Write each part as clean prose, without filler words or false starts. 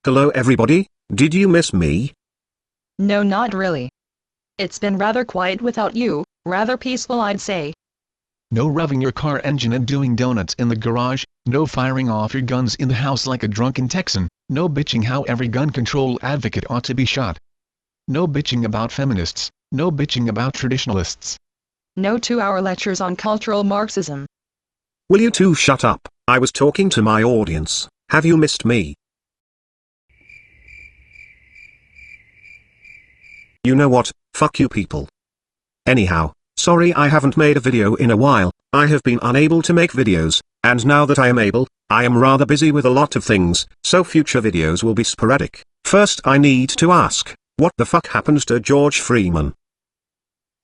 Hello everybody, did you miss me? No, not really. It's been rather quiet without you, rather peaceful I'd say. No revving your car engine and doing donuts in the garage, no firing off your guns in the house like a drunken Texan, no bitching how every gun control advocate ought to be shot. No bitching about feminists, no bitching about traditionalists. No 2-hour lectures on cultural Marxism. Will you two shut up? I was talking to my audience. Have you missed me? You know what, fuck you people. Anyhow, sorry I haven't made a video in a while. I have been unable to make videos, and now that I am able, I am rather busy with a lot of things, so future videos will be sporadic. First I need to ask, what the fuck happened to George Freeman?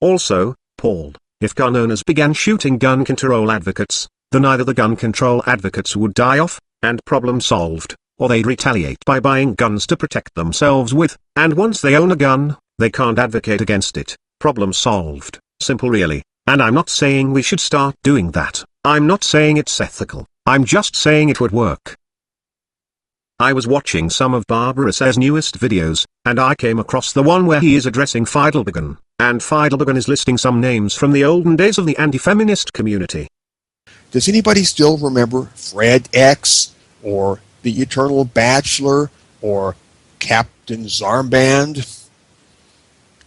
Also, Paul, if gun owners began shooting gun control advocates, then either the gun control advocates would die off, and problem solved, or they'd retaliate by buying guns to protect themselves with, and once they own a gun, they can't advocate against it. Problem solved. Simple really. And I'm not saying we should start doing that. I'm not saying it's ethical. I'm just saying it would work. I was watching some of Barbarossaa's newest videos, and I came across the one where he is addressing Feidelbergen, and Feidelbergen is listing some names from the olden days of the anti-feminist community. Does anybody still remember Fred X, or The Eternal Bachelor, or Captain Zarmband?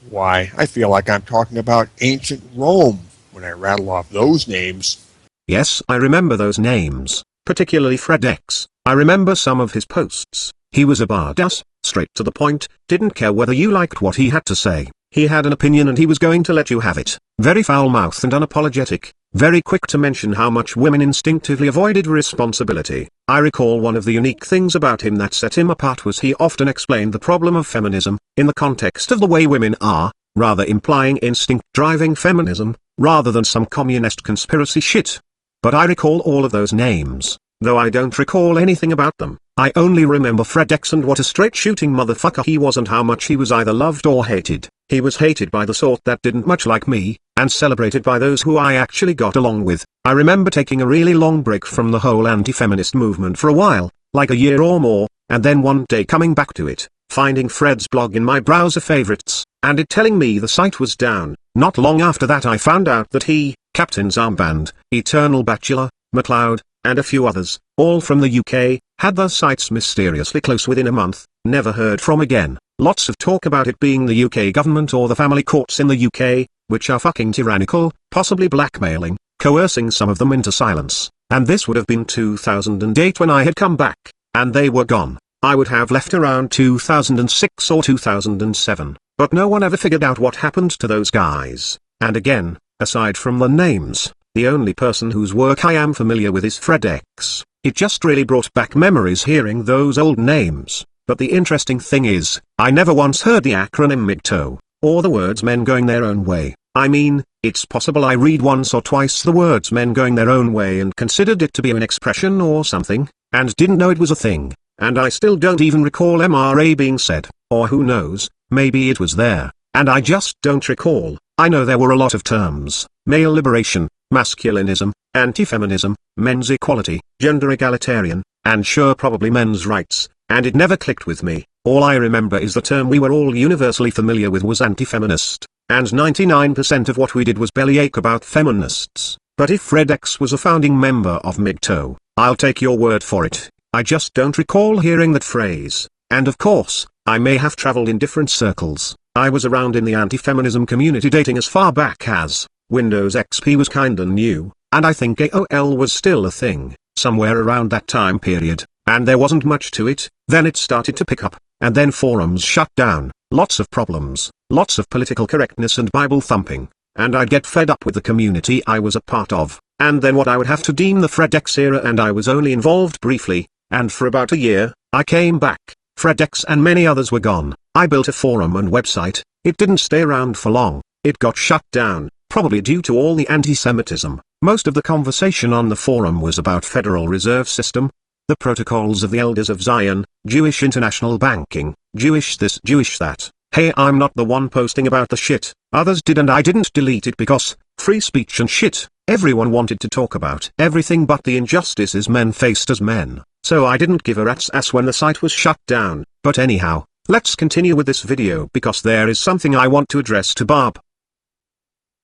Why, I feel like I'm talking about ancient Rome when I rattle off those names. Yes, I remember those names, particularly Fred X. I remember some of his posts. He was a badass, straight to the point, didn't care whether you liked what he had to say. He had an opinion and he was going to let you have it. Very foul-mouthed and unapologetic, very quick to mention how much women instinctively avoided responsibility. I recall one of the unique things about him that set him apart was he often explained the problem of feminism, in the context of the way women are, rather implying instinct driving feminism, rather than some communist conspiracy shit. But I recall all of those names, though I don't recall anything about them. I only remember Fred X and what a straight-shooting motherfucker he was and how much he was either loved or hated. He was hated by the sort that didn't much like me, and celebrated by those who I actually got along with. I remember taking a really long break from the whole anti-feminist movement for a while, like a year or more, and then one day coming back to it, finding Fred's blog in my browser favorites, and it telling me the site was down. Not long after that I found out that he, Captain Zarmband, Eternal Bachelor, MacLeod, and a few others, all from the UK, had their sites mysteriously close within a month, never heard from again. Lots of talk about it being the UK government or the family courts in the UK, which are fucking tyrannical, possibly blackmailing, coercing some of them into silence. And this would have been 2008 when I had come back, and they were gone. I would have left around 2006 or 2007, but no one ever figured out what happened to those guys. And again, aside from the names, the only person whose work I am familiar with is Fred X. It just really brought back memories hearing those old names. But the interesting thing is, I never once heard the acronym MGTOW, or the words men going their own way. I mean, it's possible I read once or twice the words men going their own way and considered it to be an expression or something, and didn't know it was a thing, and I still don't even recall MRA being said, or who knows, maybe it was there, and I just don't recall. I know there were a lot of terms: male liberation, masculinism, anti-feminism, men's equality, gender egalitarian, and sure probably men's rights, and it never clicked with me. All I remember is the term we were all universally familiar with was anti-feminist, and 99% of what we did was bellyache about feminists. But if Fred X was a founding member of MGTOW, I'll take your word for it. I just don't recall hearing that phrase, and of course, I may have traveled in different circles. I was around in the anti-feminism community dating as far back as Windows XP was kinda new, and I think AOL was still a thing, somewhere around that time period, and there wasn't much to it. Then it started to pick up, and then forums shut down, lots of problems, lots of political correctness and Bible thumping, and I'd get fed up with the community I was a part of, and then what I would have to deem the Fred X era, and I was only involved briefly, and for about a year. I came back, Fred X and many others were gone. I built a forum and website. It didn't stay around for long. It got shut down, probably due to all the anti-Semitism. Most of the conversation on the forum was about Federal Reserve System, the protocols of the Elders of Zion, Jewish international banking, Jewish this, Jewish that. Hey, I'm not the one posting about the shit. Others did, and I didn't delete it because free speech and shit. Everyone wanted to talk about everything but the injustices men faced as men. So I didn't give a rat's ass when the site was shut down. But anyhow, let's continue with this video because there is something I want to address to Barb.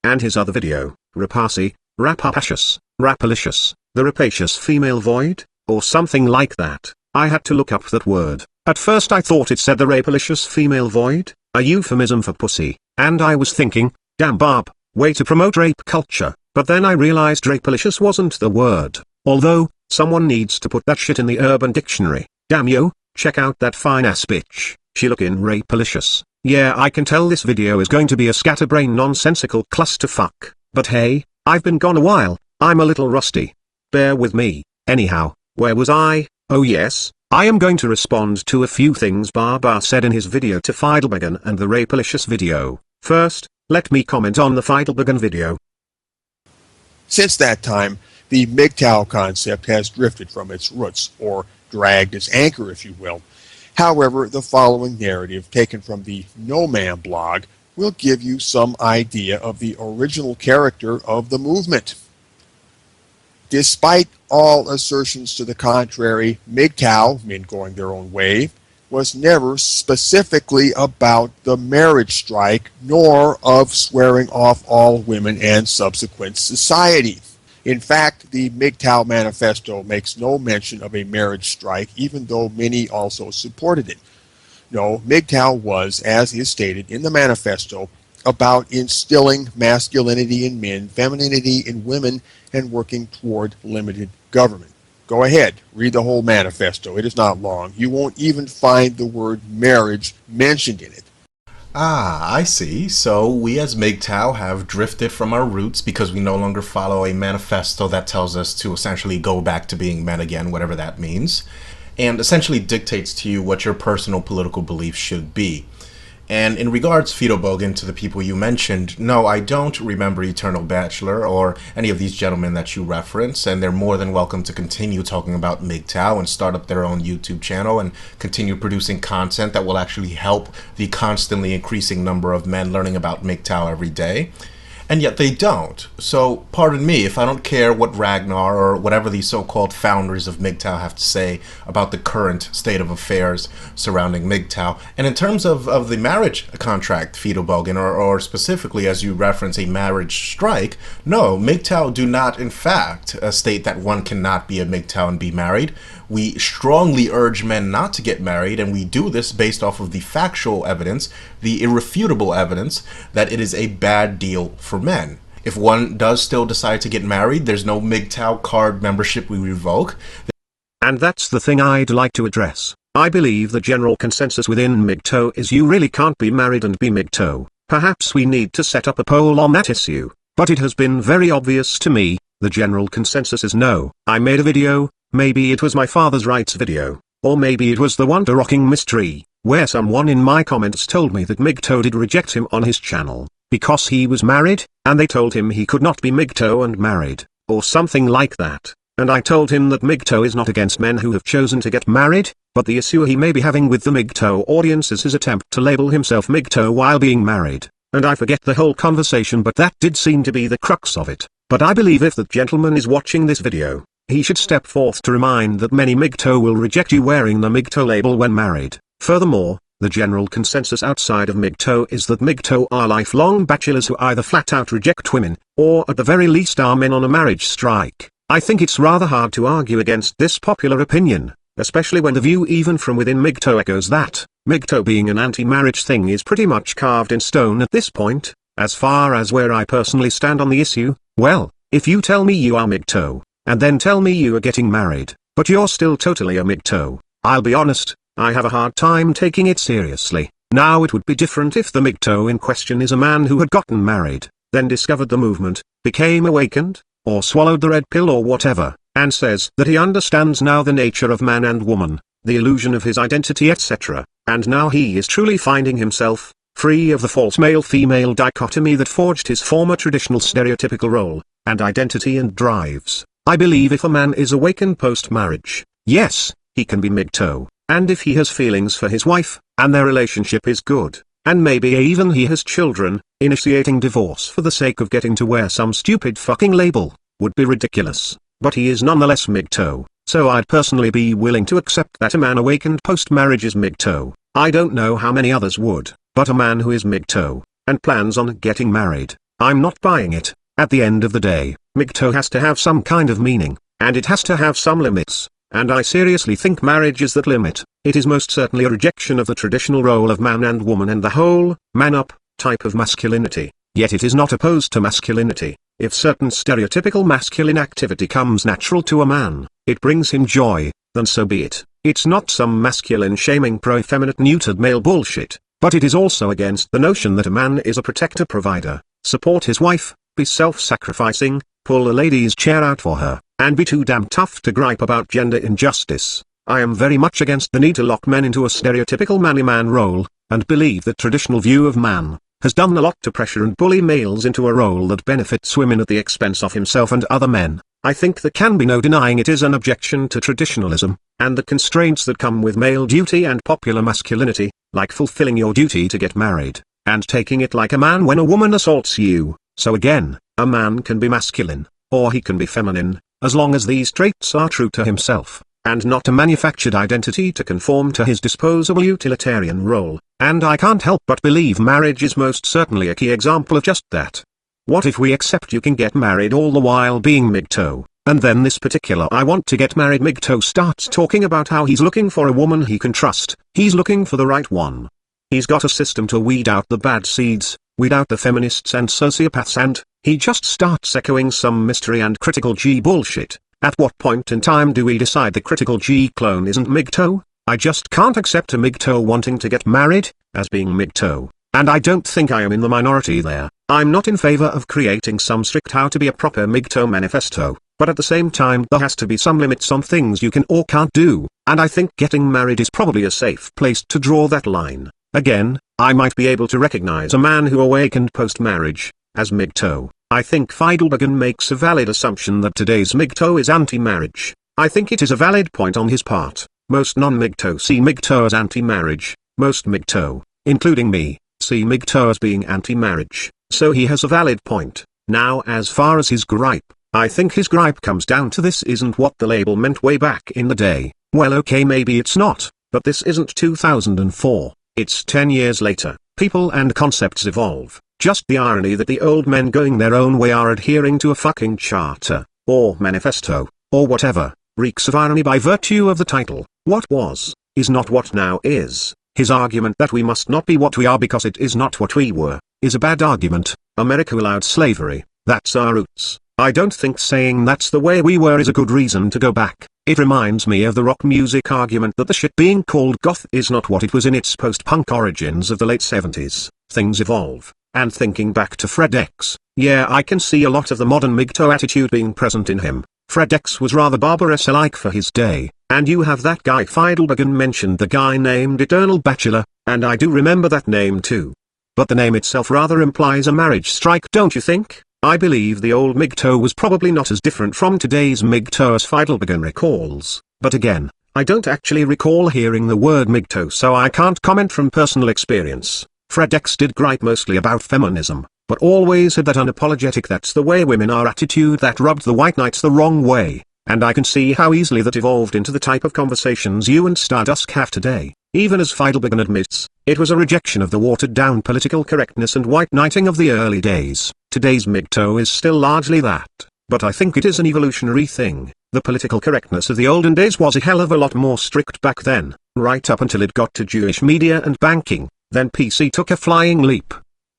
And his other video, rapalicious, the rapacious female void, or something like that. I had to look up that word. At first I thought it said the rapalicious female void, a euphemism for pussy, and I was thinking, damn Barb, way to promote rape culture, but then I realized rapalicious wasn't the word, although, someone needs to put that shit in the Urban Dictionary. Damn yo, check out that fine ass bitch, she lookin' rapalicious. Yeah, I can tell this video is going to be a scatterbrain nonsensical clusterfuck, but hey, I've been gone a while, I'm a little rusty. Bear with me. Anyhow, where was I? Oh yes, I am going to respond to a few things Barbar said in his video to Feidelbergen and the rapalicious video. First, let me comment on the Feidelbergen video. Since that time, the MGTOW concept has drifted from its roots, or dragged its anchor, if you will. However, the following narrative, taken from the No Man blog, will give you some idea of the original character of the movement. Despite all assertions to the contrary, MGTOW, men going their own way, was never specifically about the marriage strike, nor of swearing off all women and subsequent society. In fact, the MGTOW manifesto makes no mention of a marriage strike, even though many also supported it. No, MGTOW was, as is stated in the manifesto, about instilling masculinity in men, femininity in women, and working toward limited government. Go ahead, read the whole manifesto. It is not long. You won't even find the word marriage mentioned in it. Ah, I see. So we as MGTOW have drifted from our roots because we no longer follow a manifesto that tells us to essentially go back to being men again, whatever that means, and essentially dictates to you what your personal political beliefs should be. And in regards, Feidelbergen, to the people you mentioned, no, I don't remember Eternal Bachelor or any of these gentlemen that you reference, and they're more than welcome to continue talking about MGTOW and start up their own YouTube channel and continue producing content that will actually help the constantly increasing number of men learning about MGTOW every day. And yet they don't. So pardon me if I don't care what Ragnar or whatever these so-called founders of MGTOW have to say about the current state of affairs surrounding MGTOW. And in terms of the marriage contract, Feidelbergen, or specifically as you reference a marriage strike, no, MGTOW do not in fact state that one cannot be a MGTOW and be married. We strongly urge men not to get married, and we do this based off of the factual evidence, the irrefutable evidence, that it is a bad deal for men. If one does still decide to get married, there's no MGTOW card membership we revoke. And that's the thing I'd like to address. I believe the general consensus within MGTOW is you really can't be married and be MGTOW. Perhaps we need to set up a poll on that issue, but it has been very obvious to me, the general consensus is no. I made a video, maybe it was my father's rights video, or maybe it was the Wonder Rocking Mystery, where someone in my comments told me that MGTOW did reject him on his channel, because he was married, and they told him he could not be MGTOW and married, or something like that. And I told him that MGTOW is not against men who have chosen to get married, but the issue he may be having with the MGTOW audience is his attempt to label himself MGTOW while being married. And I forget the whole conversation, but that did seem to be the crux of it. But I believe if that gentleman is watching this video, he should step forth to remind that many MGTOW will reject you wearing the MGTOW label when married. Furthermore, the general consensus outside of MGTOW is that MGTOW are lifelong bachelors who either flat out reject women, or at the very least are men on a marriage strike. I think it's rather hard to argue against this popular opinion, especially when the view even from within MGTOW echoes that MGTOW being an anti-marriage thing is pretty much carved in stone at this point. As far as where I personally stand on the issue, well, if you tell me you are MGTOW, and then tell me you are getting married, but you're still totally a MGTOW, I'll be honest, I have a hard time taking it seriously. Now it would be different if the MGTOW in question is a man who had gotten married, then discovered the movement, became awakened, or swallowed the red pill or whatever, and says that he understands now the nature of man and woman, the illusion of his identity, etc., and now he is truly finding himself free of the false male-female dichotomy that forged his former traditional stereotypical role and identity and drives. I believe if a man is awakened post-marriage, yes, he can be MGTOW, and if he has feelings for his wife, and their relationship is good, and maybe even he has children, initiating divorce for the sake of getting to wear some stupid fucking label, would be ridiculous, but he is nonetheless MGTOW. so I'd personally be willing to accept that a man awakened post-marriage is MGTOW. I don't know how many others would, but a man who is MGTOW, and plans on getting married, I'm not buying it. At the end of the day, MGTOW has to have some kind of meaning, and it has to have some limits, and I seriously think marriage is that limit. It is most certainly a rejection of the traditional role of man and woman and the whole, man-up, type of masculinity, yet it is not opposed to masculinity. If certain stereotypical masculine activity comes natural to a man, it brings him joy, then so be it. It's not some masculine shaming pro-effeminate neutered male bullshit, but it is also against the notion that a man is a protector provider, support his wife, be self-sacrificing, pull a lady's chair out for her, and be too damn tough to gripe about gender injustice. I am very much against the need to lock men into a stereotypical manly man role, and believe that traditional view of man has done a lot to pressure and bully males into a role that benefits women at the expense of himself and other men. I think there can be no denying it is an objection to traditionalism, and the constraints that come with male duty and popular masculinity, like fulfilling your duty to get married, and taking it like a man when a woman assaults you. So again, a man can be masculine, or he can be feminine, as long as these traits are true to himself, and not a manufactured identity to conform to his disposable utilitarian role, and I can't help but believe marriage is most certainly a key example of just that. What if we accept you can get married all the while being MGTOW, and then this particular I want to get married MGTOW starts talking about how he's looking for a woman he can trust, he's looking for the right one. He's got a system to weed out the bad seeds, weed out the feminists and sociopaths, and he just starts echoing some mystery and critical G bullshit. At what point in time do we decide the critical G clone isn't MGTOW? I just can't accept a MGTOW wanting to get married, as being MGTOW, and I don't think I am in the minority there. I'm not in favor of creating some strict how to be a proper MGTOW manifesto, but at the same time there has to be some limits on things you can or can't do, and I think getting married is probably a safe place to draw that line. Again, I might be able to recognize a man who awakened post-marriage, as MGTOW. I think Feidelbergen makes a valid assumption that today's MGTOW is anti-marriage. I think it is a valid point on his part. Most non-MGTOW see MGTOW as anti-marriage. Most MGTOW, including me, see MGTOW as being anti-marriage. So he has a valid point. Now as far as his gripe, I think his gripe comes down to this isn't what the label meant way back in the day. Well, okay, maybe it's not, but this isn't 2004. It's 10 years later. People and concepts evolve. Just the irony that the old men going their own way are adhering to a fucking charter, or manifesto, or whatever, reeks of irony by virtue of the title. What was, is not what now is. His argument that we must not be what we are because it is not what we were, is a bad argument. America allowed slavery, that's our roots. I don't think saying that's the way we were is a good reason to go back. It reminds me of the rock music argument that the shit being called goth is not what it was in its post-punk origins of the late 70s. Things evolve. And thinking back to Fred X, yeah, I can see a lot of the modern MGTOW attitude being present in him. Fred X was rather Barbarossa-like for his day, and you have that guy Feidelbergen mentioned, the guy named Eternal Bachelor, and I do remember that name too. But the name itself rather implies a marriage strike, don't you think? I believe the old MGTOW was probably not as different from today's MGTOW as Feidelbergen recalls, but again, I don't actually recall hearing the word MGTOW, so I can't comment from personal experience. Fred X did gripe mostly about feminism, but always had that unapologetic that's the way women are attitude that rubbed the white knights the wrong way, and I can see how easily that evolved into the type of conversations you and Stardust have today. Even as Feidelbergen admits, it was a rejection of the watered-down political correctness and white knighting of the early days. Today's MGTOW is still largely that, but I think it is an evolutionary thing. The political correctness of the olden days was a hell of a lot more strict back then, right up until it got to Jewish media and banking. Then PC took a flying leap.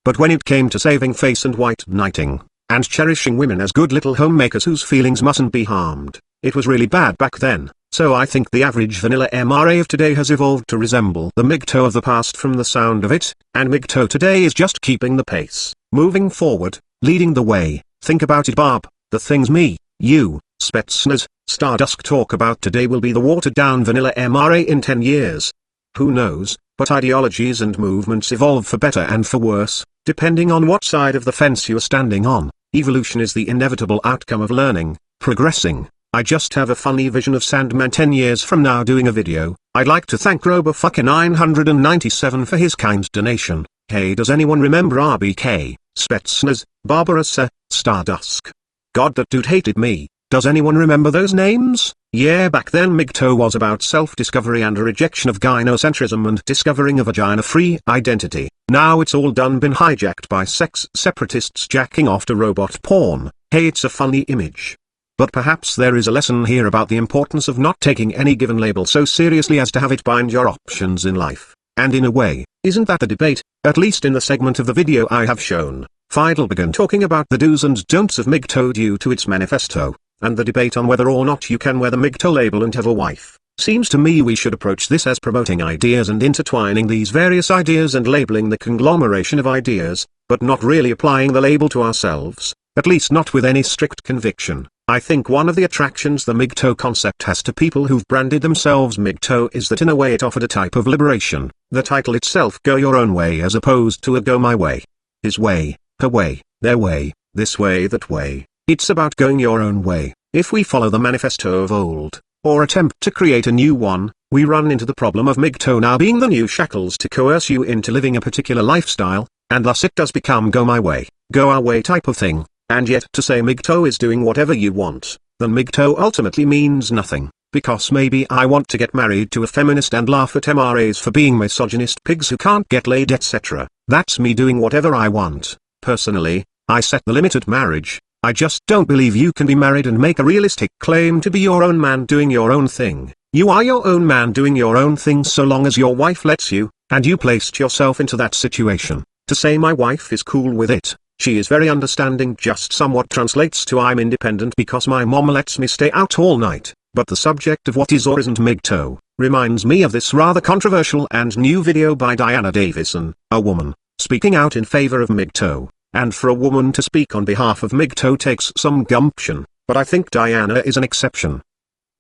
But when it came to saving face and white knighting, and cherishing women as good little homemakers whose feelings mustn't be harmed, it was really bad back then. So I think the average vanilla MRA of today has evolved to resemble the MGTOW of the past from the sound of it, and MGTOW today is just keeping the pace, moving forward, leading the way. Think about it, Barb. The things me, you, Spetsnaz, Stardust talk about today will be the watered-down vanilla MRA in 10 years. Who knows? But ideologies and movements evolve for better and for worse, depending on what side of the fence you are standing on. Evolution is the inevitable outcome of learning, progressing. I just have a funny vision of Sandman 10 years from now doing a video. I'd like to thank Robo997 for his kind donation. Hey, does anyone remember RBK, Spetsnaz, Barbarossa, Stardust? God, that dude hated me. Does anyone remember those names? Yeah, back then MGTOW was about self-discovery and a rejection of gynocentrism and discovering a vagina-free identity. Now it's all been hijacked by sex separatists jacking off to robot porn. Hey, it's a funny image. But perhaps there is a lesson here about the importance of not taking any given label so seriously as to have it bind your options in life. And in a way, isn't that the debate, at least in the segment of the video I have shown? Fidel began talking about the do's and don'ts of MGTOW due to its manifesto, and the debate on whether or not you can wear the MGTOW label and have a wife. Seems to me we should approach this as promoting ideas and intertwining these various ideas and labeling the conglomeration of ideas, but not really applying the label to ourselves, at least not with any strict conviction. I think one of the attractions the MGTOW concept has to people who've branded themselves MGTOW is that in a way it offered a type of liberation. The title itself, Go Your Own Way, as opposed to a Go My Way. His way, her way, their way, this way, that way. It's about going your own way. If we follow the manifesto of old, or attempt to create a new one, we run into the problem of MGTOW now being the new shackles to coerce you into living a particular lifestyle, and thus it does become go my way, go our way type of thing. And yet to say MGTOW is doing whatever you want, then MGTOW ultimately means nothing, because maybe I want to get married to a feminist and laugh at MRAs for being misogynist pigs who can't get laid, etc. That's me doing whatever I want. Personally, I set the limit at marriage. I just don't believe you can be married and make a realistic claim to be your own man doing your own thing. You are your own man doing your own thing so long as your wife lets you, and you placed yourself into that situation. To say my wife is cool with it, she is very understanding, just somewhat translates to I'm independent because my mom lets me stay out all night. But the subject of what is or isn't MGTOW reminds me of this rather controversial and new video by Davison, a woman, speaking out in favor of MGTOW. And for a woman to speak on behalf of MGTOW takes some gumption, but I think Diana is an exception.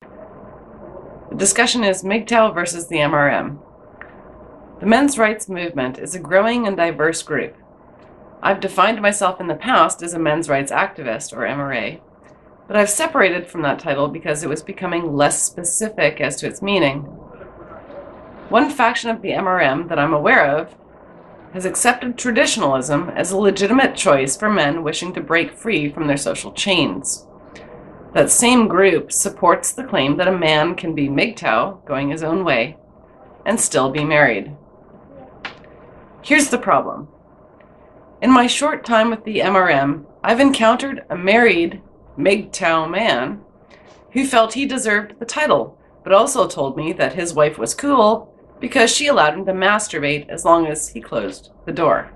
The discussion is MGTOW versus the MRM. The men's rights movement is a growing and diverse group. I've defined myself in the past as a men's rights activist, or MRA, but I've separated from that title because it was becoming less specific as to its meaning. One faction of the MRM that I'm aware of has accepted traditionalism as a legitimate choice for men wishing to break free from their social chains. That same group supports the claim that a man can be MGTOW, going his own way, and still be married. Here's the problem. In my short time with the MRM, I've encountered a married MGTOW man who felt he deserved the title, but also told me that his wife was cool because she allowed him to masturbate as long as he closed the door.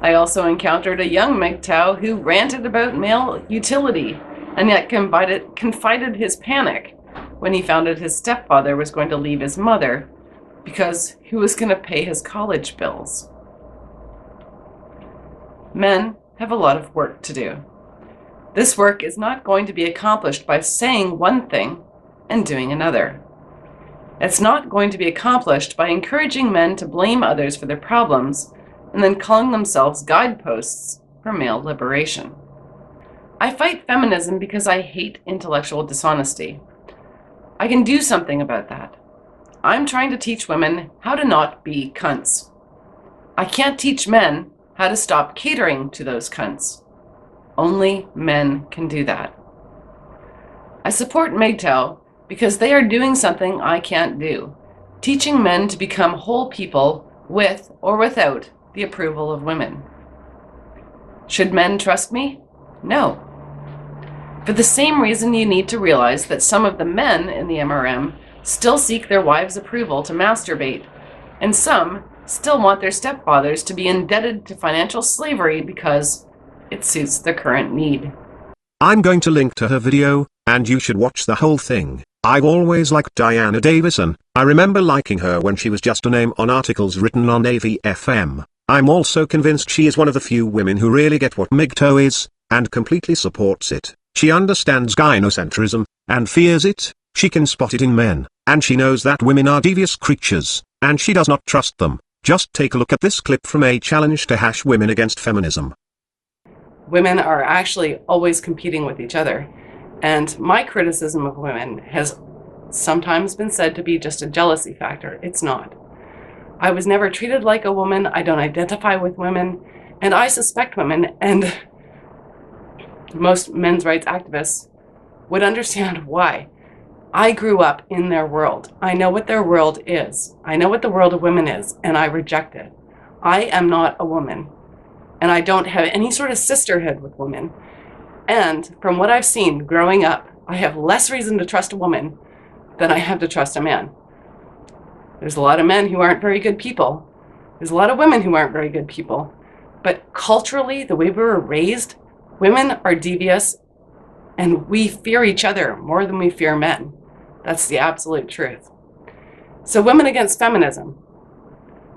I also encountered a young MGTOW who ranted about male utility and yet confided his panic when he found out his stepfather was going to leave his mother because he was going to pay his college bills. Men have a lot of work to do. This work is not going to be accomplished by saying one thing and doing another. It's not going to be accomplished by encouraging men to blame others for their problems and then calling themselves guideposts for male liberation. I fight feminism because I hate intellectual dishonesty. I can do something about that. I'm trying to teach women how to not be cunts. I can't teach men how to stop catering to those cunts. Only men can do that. I support MGTOW because they are doing something I can't do, teaching men to become whole people with or without the approval of women. Should men trust me? No. For the same reason, you need to realize that some of the men in the MRM still seek their wives' approval to masturbate, and some still want their stepfathers to be indebted to financial slavery because it suits their current need. I'm going to link to her video, and you should watch the whole thing. I've always liked Diana Davison. I remember liking her when she was just a name on articles written on Navy FM. I'm also convinced she is one of the few women who really get what MGTOW is, and completely supports it. She understands gynocentrism, and fears it. She can spot it in men, and she knows that women are devious creatures, and she does not trust them. Just take a look at this clip from a challenge to #women against feminism. Women are actually always competing with each other. And my criticism of women has sometimes been said to be just a jealousy factor. It's not. I was never treated like a woman. I don't identify with women. And I suspect women. And most men's rights activists would understand why. I grew up in their world. I know what their world is. I know what the world of women is, and I reject it. I am not a woman, and I don't have any sort of sisterhood with women. And from what I've seen growing up, I have less reason to trust a woman than I have to trust a man. There's a lot of men who aren't very good people. There's a lot of women who aren't very good people. But culturally, the way we were raised, women are devious, and we fear each other more than we fear men. That's the absolute truth. So women against feminism.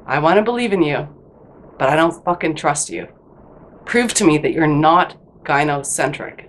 I want to believe in you, but I don't fucking trust you. Prove to me that you're not gynocentric.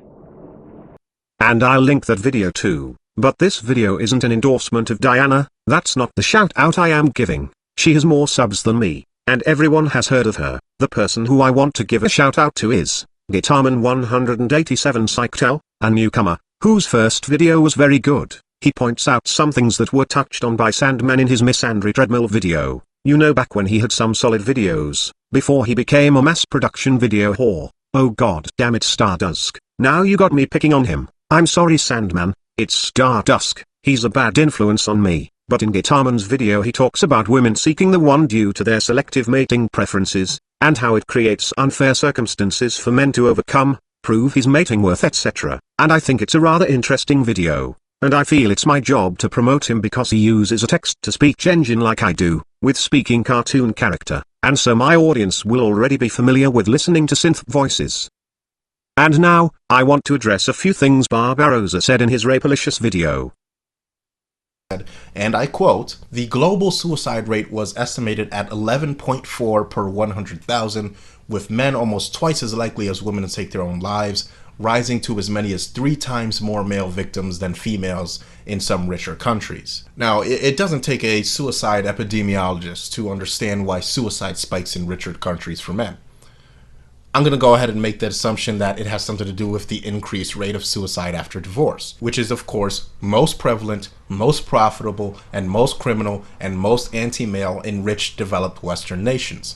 And I'll link that video too. But this video isn't an endorsement of Diana, that's not the shout out I am giving. She has more subs than me, and everyone has heard of her. The person who I want to give a shout out to is Guitarman 187 shoutout, a newcomer, whose first video was very good. He points out some things that were touched on by Sandman in his misandry treadmill video. You know, back when he had some solid videos, before he became a mass production video whore. Oh god damn it, Stardust. Now you got me picking on him. I'm sorry Sandman, it's Stardust. He's a bad influence on me. But in Guitarman's video he talks about women seeking the one due to their selective mating preferences, and how it creates unfair circumstances for men to overcome, prove his mating worth, etc. And I think it's a rather interesting video, and I feel it's my job to promote him because he uses a text-to-speech engine like I do, with speaking cartoon character, and so my audience will already be familiar with listening to synth voices. And now, I want to address a few things Barbarossa said in his rapalicious video. And I quote, "The global suicide rate was estimated at 11.4 per 100,000, with men almost twice as likely as women to take their own lives, rising to as many as 3 times more male victims than females in some richer countries." Now, it doesn't take a suicide epidemiologist to understand why suicide spikes in richer countries for men. I'm going to go ahead and make that assumption that it has something to do with the increased rate of suicide after divorce, which is of course most prevalent, most profitable, and most criminal, and most anti-male in rich developed Western nations.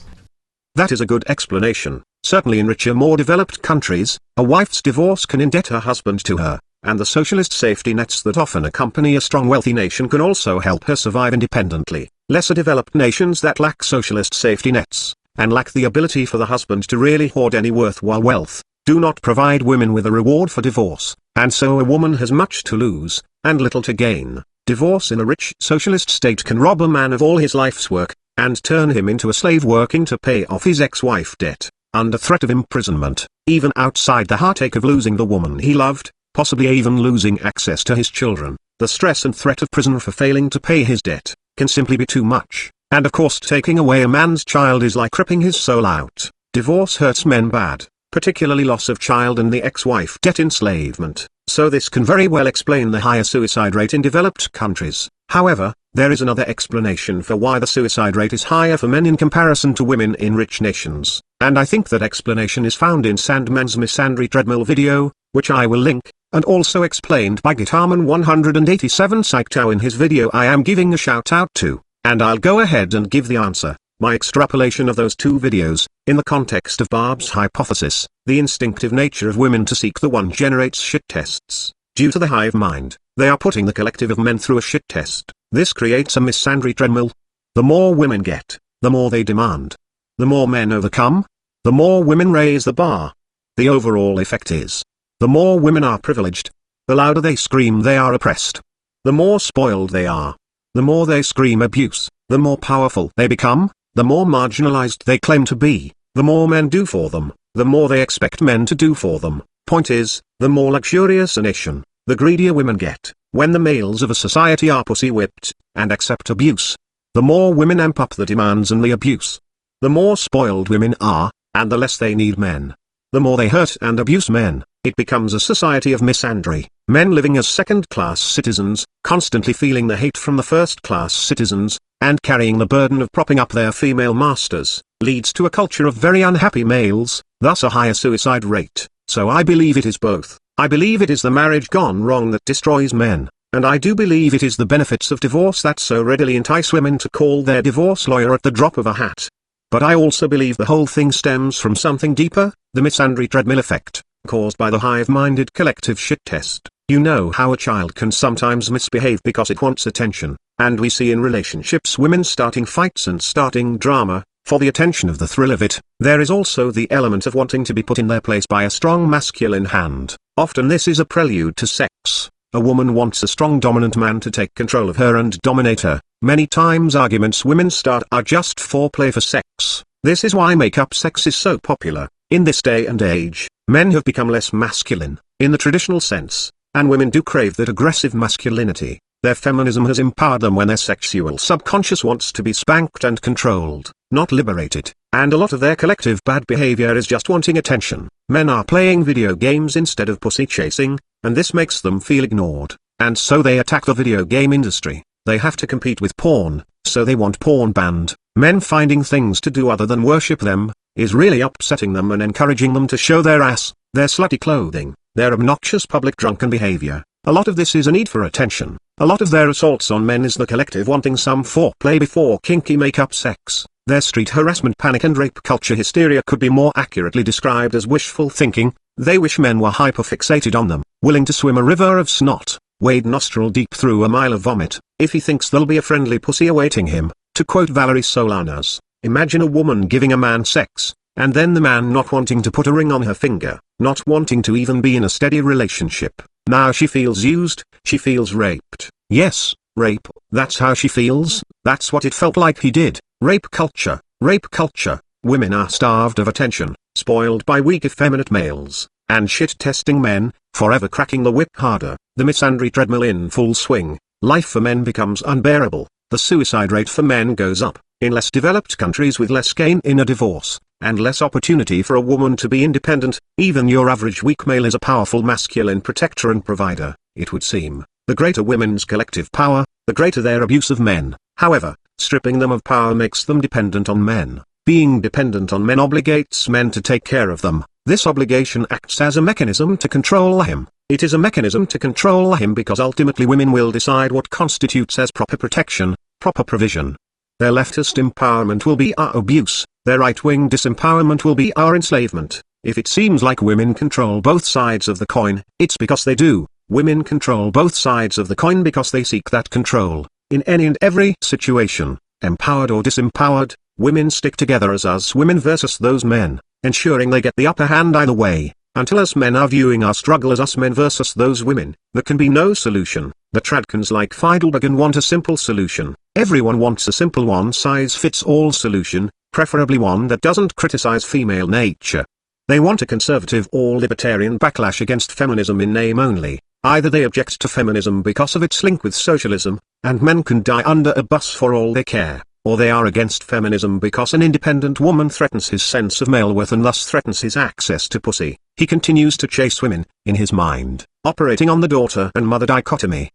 That is a good explanation. Certainly in richer, more developed countries, a wife's divorce can indebt her husband to her, and the socialist safety nets that often accompany a strong wealthy nation can also help her survive independently. Lesser developed nations that lack socialist safety nets, and lack the ability for the husband to really hoard any worthwhile wealth, do not provide women with a reward for divorce, and so a woman has much to lose, and little to gain. Divorce in a rich socialist state can rob a man of all his life's work, and turn him into a slave working to pay off his ex-wife debt, under threat of imprisonment, even outside the heartache of losing the woman he loved, possibly even losing access to his children. The stress and threat of prison for failing to pay his debt can simply be too much. And of course, taking away a man's child is like ripping his soul out. Divorce hurts men bad, particularly loss of child and the ex-wife debt enslavement, so this can very well explain the higher suicide rate in developed countries. However, there is another explanation for why the suicide rate is higher for men in comparison to women in rich nations, and I think that explanation is found in Sandman's misandry treadmill video, which I will link, and also explained by Guitarman 187 shoutout in his video I am giving a shout out to. And I'll go ahead and give the answer. My extrapolation of those two videos, in the context of Barb's hypothesis, the instinctive nature of women to seek the one generates shit tests. Due to the hive mind, they are putting the collective of men through a shit test. This creates a misandry treadmill. The more women get, the more they demand. The more men overcome, the more women raise the bar. The overall effect is, the more women are privileged, the louder they scream they are oppressed. The more spoiled they are, the more they scream abuse. The more powerful they become, the more marginalized they claim to be. The more men do for them, the more they expect men to do for them. Point is, the more luxurious a nation, the greedier women get. When the males of a society are pussy-whipped, and accept abuse, the more women amp up the demands and the abuse. The more spoiled women are, and the less they need men. The more they hurt and abuse men. It becomes a society of misandry, men living as second-class citizens, constantly feeling the hate from the first-class citizens, and carrying the burden of propping up their female masters, leads to a culture of very unhappy males, thus a higher suicide rate. So I believe it is both. I believe it is the marriage gone wrong that destroys men, and I do believe it is the benefits of divorce that so readily entice women to call their divorce lawyer at the drop of a hat. But I also believe the whole thing stems from something deeper, the misandry treadmill effect. caused by the hive-minded collective shit test. You know how a child can sometimes misbehave because it wants attention, and we see in relationships women starting fights and starting drama, for the attention of the thrill of it. There is also the element of wanting to be put in their place by a strong masculine hand. Often this is a prelude to sex. A woman wants a strong dominant man to take control of her and dominate her. Many times arguments women start are just foreplay for sex. This is why make-up sex is so popular. In this day and age, men have become less masculine, in the traditional sense, and women do crave that aggressive masculinity. Their feminism has empowered them when their sexual subconscious wants to be spanked and controlled, not liberated, and a lot of their collective bad behavior is just wanting attention. Men are playing video games instead of pussy chasing, and this makes them feel ignored, and so they attack the video game industry. They have to compete with porn, so they want porn banned. Men finding things to do other than worship them, is really upsetting them and encouraging them to show their ass, their slutty clothing, their obnoxious public drunken behavior. A lot of this is a need for attention. A lot of their assaults on men is the collective wanting some foreplay before kinky make-up sex. Their street harassment panic and rape culture hysteria could be more accurately described as wishful thinking. They wish men were hyperfixated on them, willing to swim a river of snot, wade nostril deep through a mile of vomit, if he thinks there'll be a friendly pussy awaiting him. To quote Valerie Solanas, imagine a woman giving a man sex, and then the man not wanting to put a ring on her finger, not wanting to even be in a steady relationship. Now she feels used, she feels raped. Yes, rape, that's how she feels, that's what it felt like he did. Rape culture, rape culture. Women are starved of attention, spoiled by weak effeminate males, and shit-testing men, forever cracking the whip harder. The misandry treadmill in full swing. Life for men becomes unbearable. The suicide rate for men goes up. In less developed countries with less gain in a divorce, and less opportunity for a woman to be independent, even your average weak male is a powerful masculine protector and provider, it would seem. The greater women's collective power, the greater their abuse of men. However, stripping them of power makes them dependent on men. Being dependent on men obligates men to take care of them. This obligation acts as a mechanism to control him. It is a mechanism to control him because ultimately women will decide what constitutes as proper protection, proper provision. Their leftist empowerment will be our abuse, their right-wing disempowerment will be our enslavement. If it seems like women control both sides of the coin, it's because they do. Women control both sides of the coin because they seek that control. In any and every situation, empowered or disempowered, women stick together as us women versus those men, ensuring they get the upper hand either way. Until us men are viewing our struggle as us men versus those women, there can be no solution. The tradcans like Feidelbergen want a simple solution. Everyone wants a simple one-size-fits-all solution, preferably one that doesn't criticize female nature. They want a conservative or libertarian backlash against feminism in name only. Either they object to feminism because of its link with socialism, and men can die under a bus for all they care, or they are against feminism because an independent woman threatens his sense of male worth and thus threatens his access to pussy. He continues to chase women, in his mind, operating on the daughter and mother dichotomy.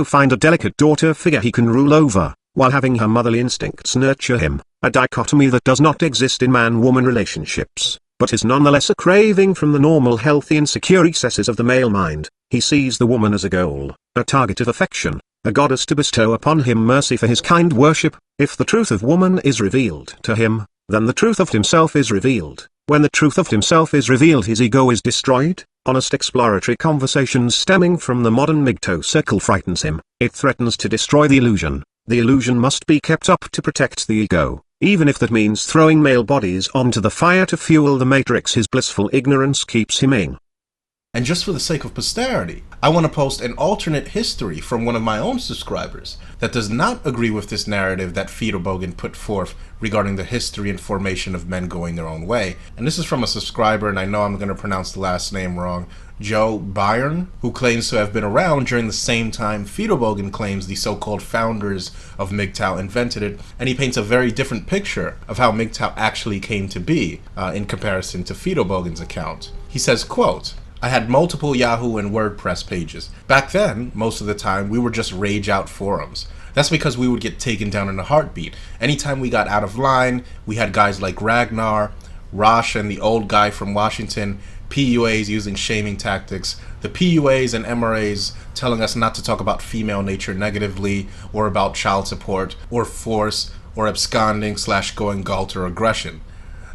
Find a delicate daughter figure he can rule over, while having her motherly instincts nurture him, a dichotomy that does not exist in man-woman relationships, but is nonetheless a craving from the normal healthy and secure recesses of the male mind. He sees the woman as a goal, a target of affection, a goddess to bestow upon him mercy for his kind worship. If the truth of woman is revealed to him, then the truth of himself is revealed. When the truth of himself is revealed, his ego is destroyed. Honest exploratory conversations stemming from the modern MGTOW circle frightens him. It threatens to destroy the illusion. The illusion must be kept up to protect the ego, even if that means throwing male bodies onto the fire to fuel the matrix his blissful ignorance keeps him in. And just for the sake of posterity, I want to post an alternate history from one of my own subscribers that does not agree with this narrative that Feidelbergen put forth regarding the history and formation of men going their own way. And this is from a subscriber, and I know I'm going to pronounce the last name wrong, Joe Byrne, who claims to have been around during the same time Feidelbergen claims the so-called founders of MGTOW invented it, and he paints a very different picture of how MGTOW actually came to be in comparison to Feidelbergen's account. He says, quote, I had multiple Yahoo and WordPress pages. Back then, most of the time, we were just rage out forums. That's because we would get taken down in a heartbeat. Anytime we got out of line, we had guys like Ragnar, Rosh, and the old guy from Washington, PUAs using shaming tactics, the PUAs and MRAs telling us not to talk about female nature negatively, or about child support, or force, or absconding / going galt or aggression.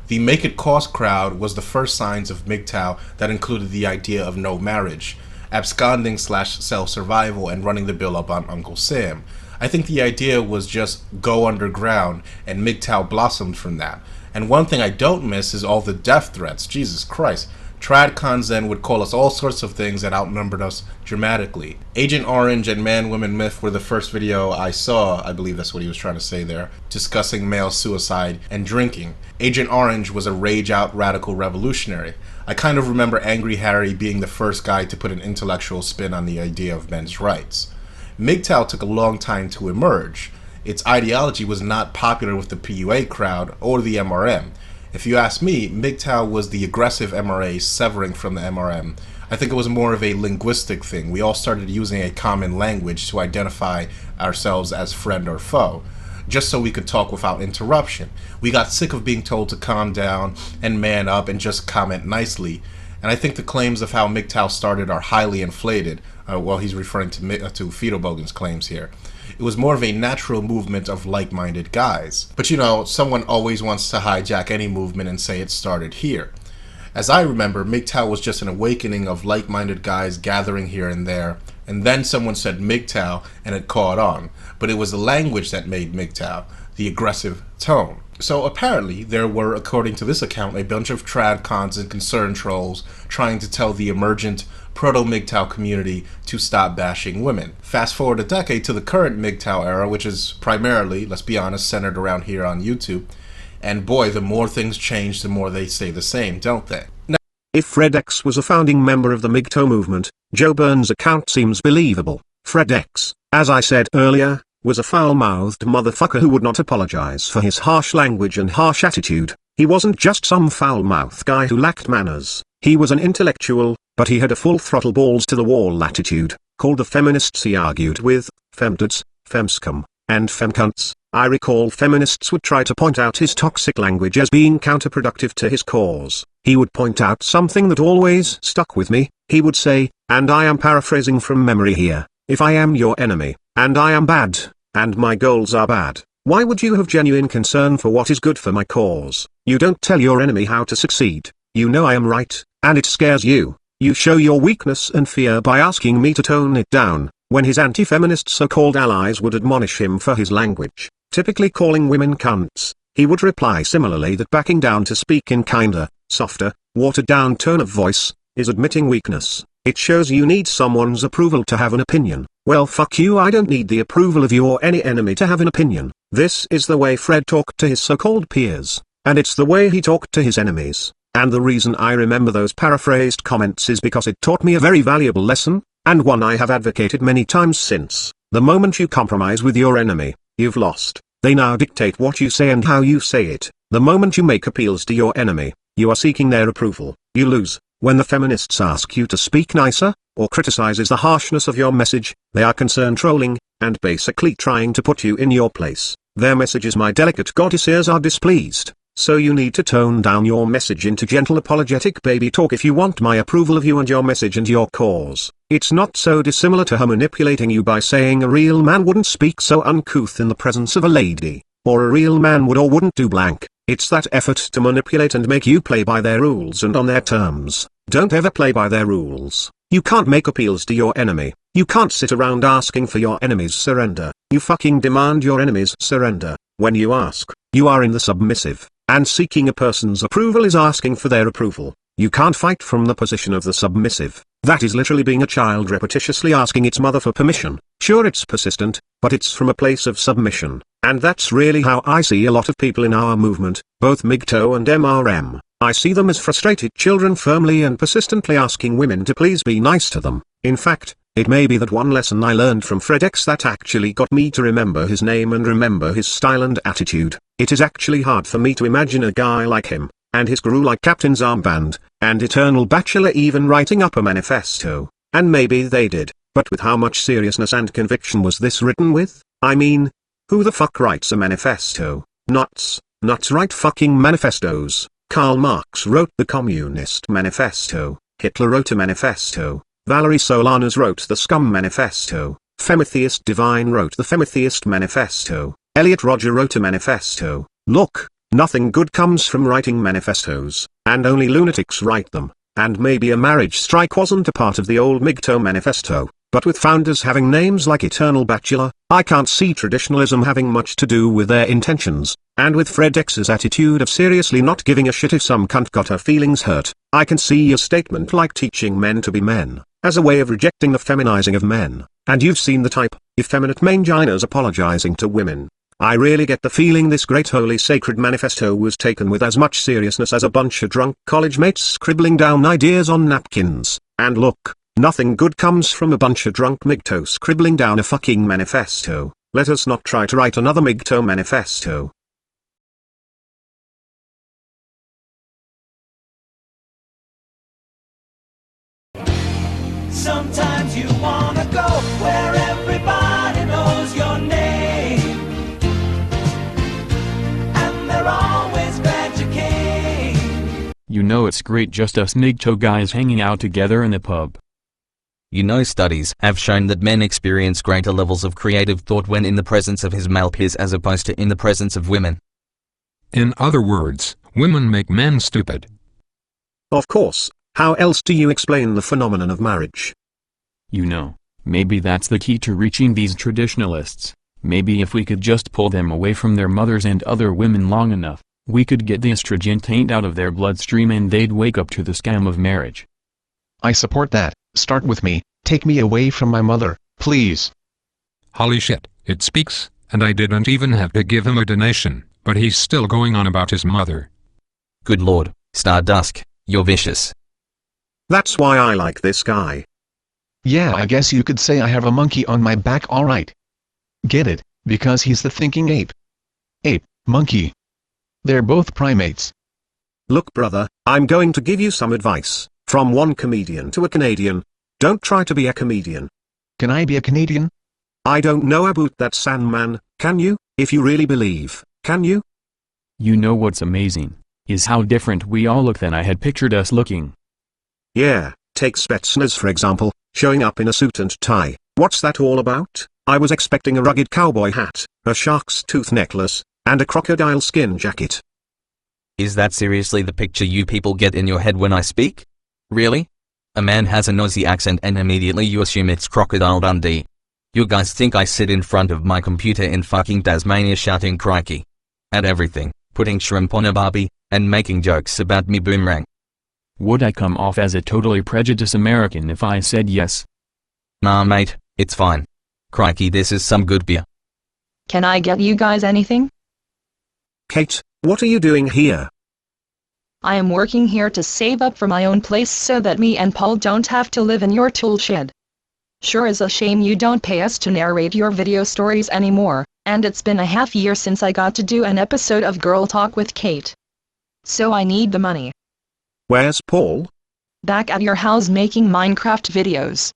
The Make It Cost crowd was the first signs of MGTOW that included the idea of no marriage, absconding / self-survival, and running the bill up on Uncle Sam. I think the idea was just go underground, and MGTOW blossomed from that. And one thing I don't miss is all the death threats. Jesus Christ. Tradcons then would call us all sorts of things that outnumbered us dramatically. Agent Orange and Man Woman Myth were the first video I saw, I believe that's what he was trying to say there, discussing male suicide and drinking. Agent Orange was a rage-out radical revolutionary. I kind of remember Angry Harry being the first guy to put an intellectual spin on the idea of men's rights. MGTOW took a long time to emerge. Its ideology was not popular with the PUA crowd or the MRM. If you ask me, MGTOW was the aggressive MRA severing from the MRM. I think it was more of a linguistic thing. We all started using a common language to identify ourselves as friend or foe, just so we could talk without interruption. We got sick of being told to calm down and man up and just comment nicely. And I think the claims of how MGTOW started are highly inflated. Well, he's referring to Fiedelbogen's claims here. It was more of a natural movement of like-minded guys. But you know, someone always wants to hijack any movement and say it started here. As I remember, MGTOW was just an awakening of like-minded guys gathering here and there, and then someone said MGTOW and it caught on. But it was the language that made MGTOW, the aggressive tone. So apparently there were, according to this account, a bunch of tradcons and concern trolls trying to tell the emergent proto-MGTOW community to stop bashing women. Fast forward a decade to the current MGTOW era, which is primarily, let's be honest, centered around here on YouTube. And boy, the more things change, the more they stay the same, don't they? Now, if Fred X was a founding member of the MGTOW movement, Joe Burns' account seems believable. Fred X, as I said earlier, was a foul-mouthed motherfucker who would not apologize for his harsh language and harsh attitude. He wasn't just some foul-mouthed guy who lacked manners. He was an intellectual, but he had a full-throttle balls-to-the-wall attitude, called the feminists he argued with, femduds, femscum, and femcunts. I recall feminists would try to point out his toxic language as being counterproductive to his cause. He would point out something that always stuck with me. He would say, and I am paraphrasing from memory here, if I am your enemy, and I am bad, and my goals are bad, why would you have genuine concern for what is good for my cause? You don't tell your enemy how to succeed. You know I am right, and it scares you. You show your weakness and fear by asking me to tone it down, when his anti-feminist so-called allies would admonish him for his language, typically calling women cunts. He would reply similarly that backing down to speak in kinder, softer, watered-down tone of voice, is admitting weakness. It shows you need someone's approval to have an opinion. Well, fuck you, I don't need the approval of your any enemy to have an opinion. This is the way Fred talked to his so-called peers, and it's the way he talked to his enemies. And the reason I remember those paraphrased comments is because it taught me a very valuable lesson, and one I have advocated many times since. The moment you compromise with your enemy, you've lost. They now dictate what you say and how you say it. The moment you make appeals to your enemy, you are seeking their approval. You lose. When the feminists ask you to speak nicer, or criticizes the harshness of your message, they are concern trolling, and basically trying to put you in your place. Their message is my delicate goddesses are displeased. So you need to tone down your message into gentle apologetic baby talk if you want my approval of you and your message and your cause. It's not so dissimilar to her manipulating you by saying a real man wouldn't speak so uncouth in the presence of a lady, or a real man would or wouldn't do blank. It's that effort to manipulate and make you play by their rules and on their terms. Don't ever play by their rules. You can't make appeals to your enemy. You can't sit around asking for your enemy's surrender. You fucking demand your enemy's surrender. When you ask, you are in the submissive. And seeking a person's approval is asking for their approval. You can't fight from the position of the submissive. That is literally being a child repetitiously asking its mother for permission. Sure, it's persistent, but it's from a place of submission. And that's really how I see a lot of people in our movement, both MGTOW and MRM. I see them as frustrated children firmly and persistently asking women to please be nice to them. In fact, it may be that one lesson I learned from Fred X that actually got me to remember his name and remember his style and attitude. It is actually hard for me to imagine a guy like him, and his guru like Captain's Armband, and Eternal Bachelor even writing up a manifesto. And maybe they did, but with how much seriousness and conviction was this written with? I mean, who the fuck writes a manifesto? Nuts write fucking manifestos. Karl Marx wrote the Communist Manifesto, Hitler wrote a manifesto, Valerie Solanas wrote the Scum Manifesto, Femitheist Divine wrote the Femitheist Manifesto, Elliot Rodger wrote a manifesto. Look, Nothing good comes from writing manifestos, and only lunatics write them, and maybe a marriage strike wasn't a part of the old MGTOW manifesto, but with founders having names like Eternal Bachelor, I can't see traditionalism having much to do with their intentions, and with Fred X's attitude of seriously not giving a shit if some cunt got her feelings hurt, I can see a statement like teaching men to be men, as a way of rejecting the feminizing of men, and you've seen the type, effeminate manginas apologizing to women. I really get the feeling this great holy sacred manifesto was taken with as much seriousness as a bunch of drunk college mates scribbling down ideas on napkins, and look, nothing good comes from a bunch of drunk MGTOW scribbling down a fucking manifesto. Let us not try to write another MGTOW manifesto. Sometimes you wanna go where everybody knows your name, and they're always glad you came. You know it's great just us MGTOW guys hanging out together in a pub. You know studies have shown that men experience greater levels of creative thought when in the presence of his male peers as opposed to in the presence of women. In other words, women make men stupid. Of course, how else do you explain the phenomenon of marriage? You know, maybe that's the key to reaching these traditionalists. Maybe if we could just pull them away from their mothers and other women long enough, we could get the estrogen taint out of their bloodstream and they'd wake up to the scam of marriage. I support that. Start with me, take me away from my mother, please. Holy shit, it speaks, and I didn't even have to give him a donation, but he's still going on about his mother. Good lord, Stardusk, you're vicious. That's why I like this guy. Yeah, I guess you could say I have a monkey on my back, alright. Get it, because he's the thinking ape. Ape, monkey. They're both primates. Look brother, I'm going to give you some advice, from one comedian to a Canadian. Don't try to be a comedian. Can I be a Canadian? I don't know about that Sandman, can you? If you really believe, can you? You know what's amazing, is how different we all look than I had pictured us looking. Yeah, take Spetsnaz for example, showing up in a suit and tie. What's that all about? I was expecting a rugged cowboy hat, a shark's tooth necklace, and a crocodile skin jacket. Is that seriously the picture you people get in your head when I speak? Really? A man has an Aussie accent and immediately you assume it's Crocodile Dundee. You guys think I sit in front of my computer in fucking Tasmania shouting crikey at everything, putting shrimp on a barbie, and making jokes about me boomerang. Would I come off as a totally prejudiced American if I said yes? Nah mate, it's fine. Crikey, this is some good beer. Can I get you guys anything? Kate, what are you doing here? I am working here to save up for my own place so that me and Paul don't have to live in your tool shed. Sure is a shame you don't pay us to narrate your video stories anymore, and it's been a half year since I got to do an episode of Girl Talk with Kate. So I need the money. Where's Paul? Back at your house making Minecraft videos.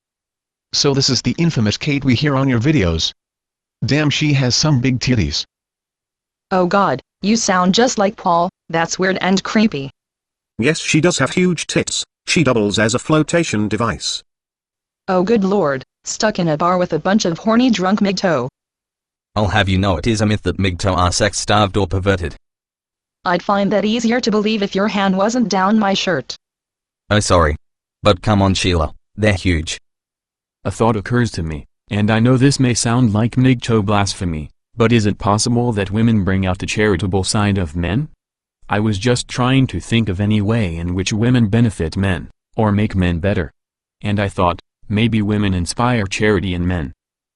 So this is the infamous Kate we hear on your videos. Damn, she has some big titties. Oh god, you sound just like Paul, that's weird and creepy. Yes, she does have huge tits. She doubles as a flotation device. Oh good lord, stuck in a bar with a bunch of horny drunk MGTOW. I'll have you know it is a myth that MGTOW are sex-starved or perverted. I'd find that easier to believe if your hand wasn't down my shirt. Oh sorry. But come on Sheila, they're huge. A thought occurs to me, and I know this may sound like MGTOW blasphemy, but is it possible that women bring out the charitable side of men? I was just trying to think of any way in which women benefit men, or make men better. And I thought, maybe women inspire charity in men.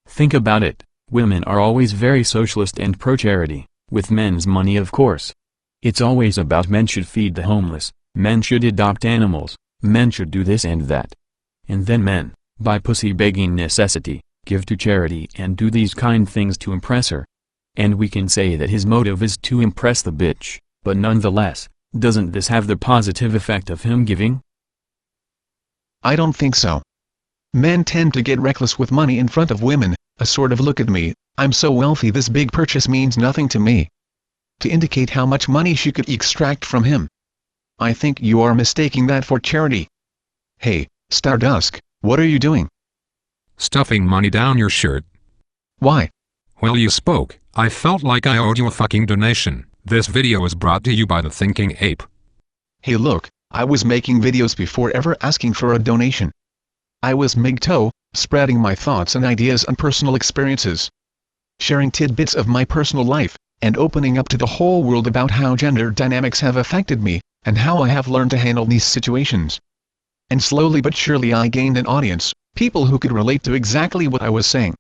Think about it, women are always very socialist and pro-charity, with men's money of course. It's always about men should feed the homeless, men should adopt animals, men should do this and that. And then men, by pussy-begging necessity, give to charity and do these kind things to impress her. And we can say that his motive is to impress the bitch, but nonetheless, doesn't this have the positive effect of him giving? I don't think so. Men tend to get reckless with money in front of women, a sort of look at me, I'm so wealthy this big purchase means nothing to me. To indicate how much money she could extract from him. I think you are mistaking that for charity. Hey, Stardusk, what are you doing? Stuffing money down your shirt. Why? Well, you spoke. I felt like I owed you a fucking donation. This video is brought to you by the Thinking Ape. Hey look, I was making videos before ever asking for a donation. I was MGTOW, spreading my thoughts and ideas and personal experiences. Sharing tidbits of my personal life, and opening up to the whole world about how gender dynamics have affected me, and how I have learned to handle these situations. And slowly but surely I gained an audience, people who could relate to exactly what I was saying.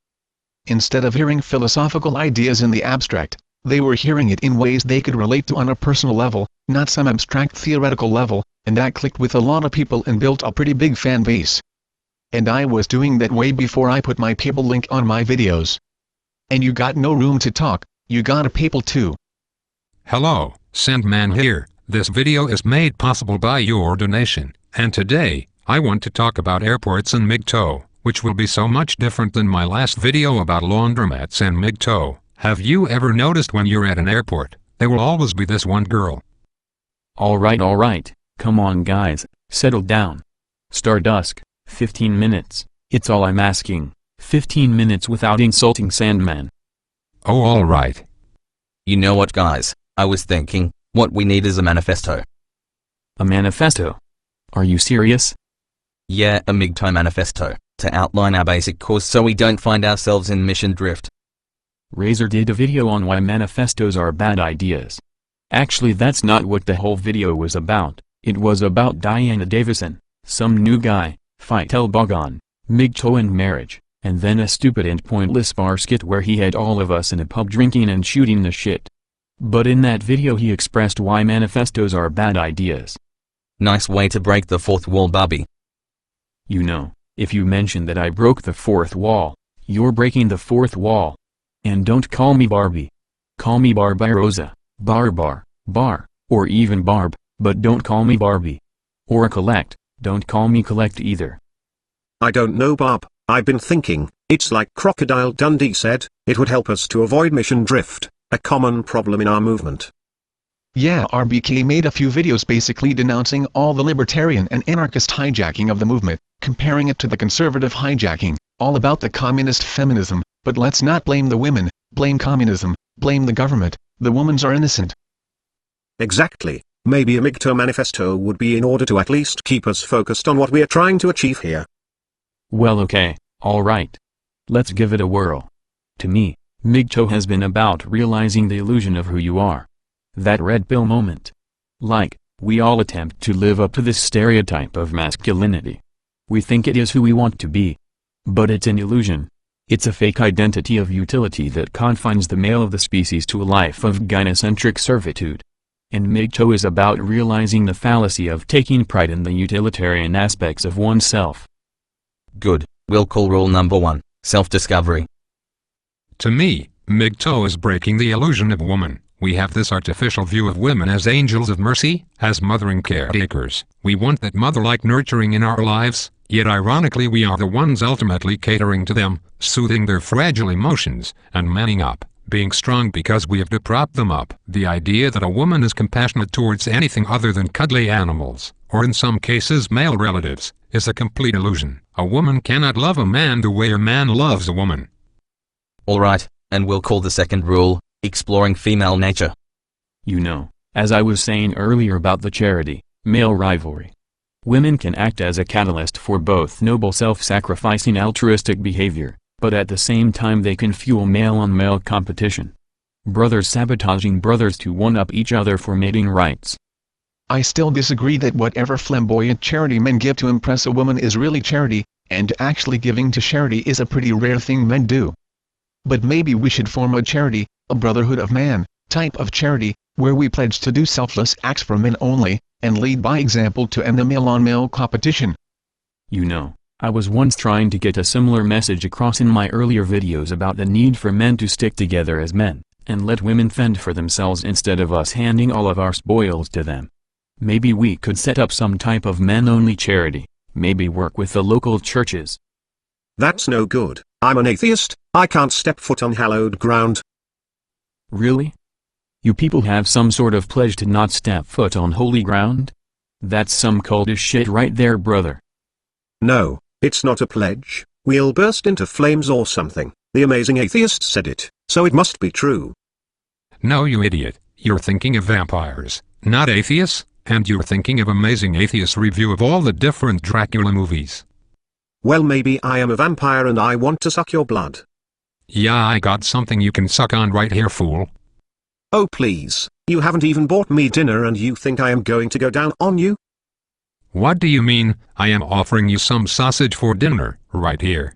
Instead of hearing philosophical ideas in the abstract, they were hearing it in ways they could relate to on a personal level, not some abstract theoretical level, and that clicked with a lot of people and built a pretty big fan base. And I was doing that way before I put my PayPal link on my videos. And you got no room to talk, you got a PayPal too. Hello, Sandman here. This video is made possible by your donation, and today, I want to talk about airports and MGTOW, which will be so much different than my last video about laundromats and MGTOW. Have you ever noticed when you're at an airport, there will always be this one girl? Alright, come on guys, settle down. Stardust, 15 minutes, it's all I'm asking. 15 minutes without insulting Sandman. Oh alright. You know what guys, I was thinking, what we need is a manifesto. A manifesto? Are you serious? Yeah, a MGTOW manifesto, to outline our basic course so we don't find ourselves in mission drift. Razor did a video on why manifestos are bad ideas. Actually that's not what the whole video was about, it was about Davison, some new guy, fight Elbogon, MGTOW and marriage, and then a stupid and pointless bar skit where he had all of us in a pub drinking and shooting the shit. But in that video he expressed why manifestos are bad ideas. Nice way to break the fourth wall, Bobby. You know, if you mention that I broke the fourth wall, you're breaking the fourth wall. And don't call me Barbie. Call me Barbarossa, Bar, or even Barb, but don't call me Barbie. Or Collect, don't call me Collect either. I don't know Bob, I've been thinking, it's like Crocodile Dundee said, it would help us to avoid mission drift, a common problem in our movement. Yeah, RBK made a few videos basically denouncing all the libertarian and anarchist hijacking of the movement, comparing it to the conservative hijacking, all about the communist feminism, but let's not blame the women, blame communism, blame the government, the womans are innocent. Exactly, maybe a MGTOW manifesto would be in order to at least keep us focused on what we are trying to achieve here. Well okay, alright. Let's give it a whirl. To me, MGTOW has been about realizing the illusion of who you are. That red pill moment. Like, we all attempt to live up to this stereotype of masculinity. We think it is who we want to be. But it's an illusion. It's a fake identity of utility that confines the male of the species to a life of gynocentric servitude. And MGTOW is about realizing the fallacy of taking pride in the utilitarian aspects of oneself. Good, we'll call rule number 1, self-discovery. To me, MGTOW is breaking the illusion of woman. We have this artificial view of women as angels of mercy, as mothering caretakers. We want that mother-like nurturing in our lives, yet ironically we are the ones ultimately catering to them, soothing their fragile emotions, and manning up, being strong because we have to prop them up. The idea that a woman is compassionate towards anything other than cuddly animals, or in some cases male relatives, is a complete illusion. A woman cannot love a man the way a man loves a woman. Alright, and we'll call the second rule, exploring female nature. You know, as I was saying earlier about the charity, male rivalry. Women can act as a catalyst for both noble self-sacrificing altruistic behavior, but at the same time they can fuel male-on-male competition. Brothers sabotaging brothers to one-up each other for mating rights. I still disagree that whatever flamboyant charity men give to impress a woman is really charity, and actually giving to charity is a pretty rare thing men do. But maybe we should form a charity, a brotherhood of man, type of charity, where we pledge to do selfless acts for men only, and lead by example to end the male-on-male competition. You know, I was once trying to get a similar message across in my earlier videos about the need for men to stick together as men, and let women fend for themselves instead of us handing all of our spoils to them. Maybe we could set up some type of men-only charity, maybe work with the local churches. That's no good, I'm an atheist, I can't step foot on hallowed ground. Really? You people have some sort of pledge to not step foot on holy ground? That's some cultish shit right there, brother. No, it's not a pledge, we'll burst into flames or something, the amazing atheist said it, so it must be true. No you idiot, You're thinking of vampires, not atheists, and you're thinking of Amazing Atheist review of all the different Dracula movies. Well, maybe I am a vampire and I want to suck your blood. Yeah, I got something you can suck on right here, fool. Oh please, you haven't even bought me dinner and you think I am going to go down on you? What do you mean? I am offering you some sausage for dinner, right here.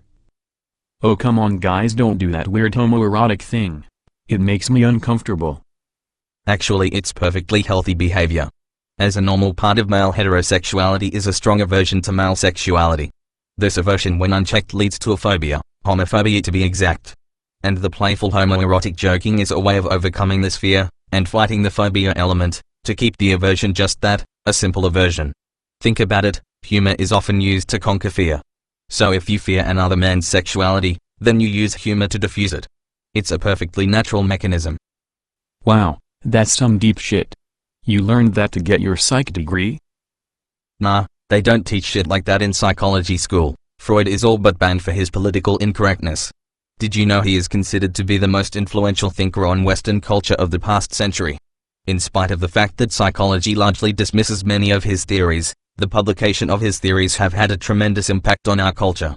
Oh come on guys, don't do that weird homoerotic thing. It makes me uncomfortable. Actually, it's perfectly healthy behavior. As a normal part of male heterosexuality is a strong aversion to male sexuality. This aversion when unchecked leads to a phobia, homophobia to be exact. And the playful homoerotic joking is a way of overcoming this fear, and fighting the phobia element, to keep the aversion just that, a simple aversion. Think about it, humor is often used to conquer fear. So if you fear another man's sexuality, then you use humor to diffuse it. It's a perfectly natural mechanism. Wow, that's some deep shit. You learned that to get your psych degree? Nah, they don't teach shit like that in psychology school. Freud is all but banned for his political incorrectness. Did you know he is considered to be the most influential thinker on Western culture of the past century? In spite of the fact that psychology largely dismisses many of his theories, the publication of his theories have had a tremendous impact on our culture.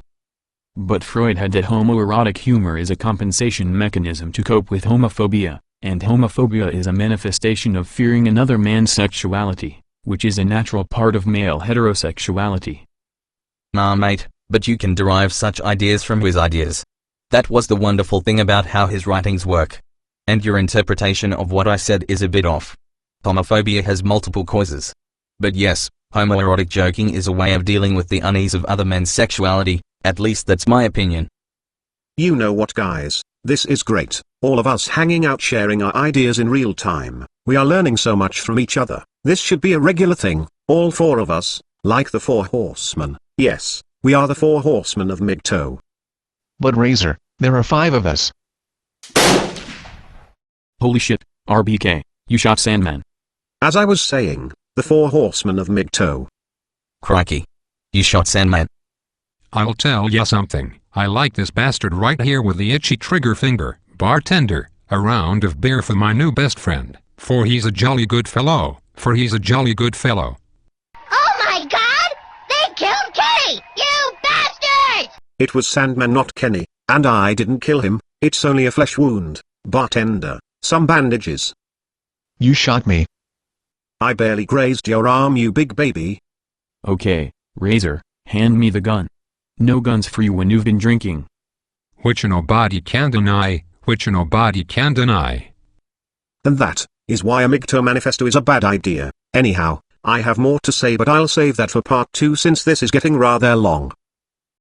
But Freud had that homoerotic humor is a compensation mechanism to cope with homophobia, and homophobia is a manifestation of fearing another man's sexuality, which is a natural part of male heterosexuality. Nah mate, but you can derive such ideas from his ideas. That was the wonderful thing about how his writings work. And your interpretation of what I said is a bit off. Homophobia has multiple causes. But yes, homoerotic joking is a way of dealing with the unease of other men's sexuality, at least that's my opinion. You know what guys, this is great, all of us hanging out sharing our ideas in real time. We are learning so much from each other. This should be a regular thing, all four of us, like the four horsemen. Yes, we are the four horsemen of MGTOW. But Razor, there are 5 of us. Holy shit, RBK, you shot Sandman. As I was saying, the four horsemen of MGTOW. Crikey. You shot Sandman. I'll tell ya something, I like this bastard right here with the itchy trigger finger. Bartender, a round of beer for my new best friend, for he's a jolly good fellow, Oh my god! They killed Kenny! You bastards! It was Sandman, not Kenny, and I didn't kill him, it's only a flesh wound. Bartender, some bandages. You shot me. I barely grazed your arm, you big baby. Okay, Razor, hand me the gun. No guns for you when you've been drinking. Which nobody can deny. And that is why a MGTOW manifesto is a bad idea. Anyhow, I have more to say, but I'll save that for part 2 since this is getting rather long.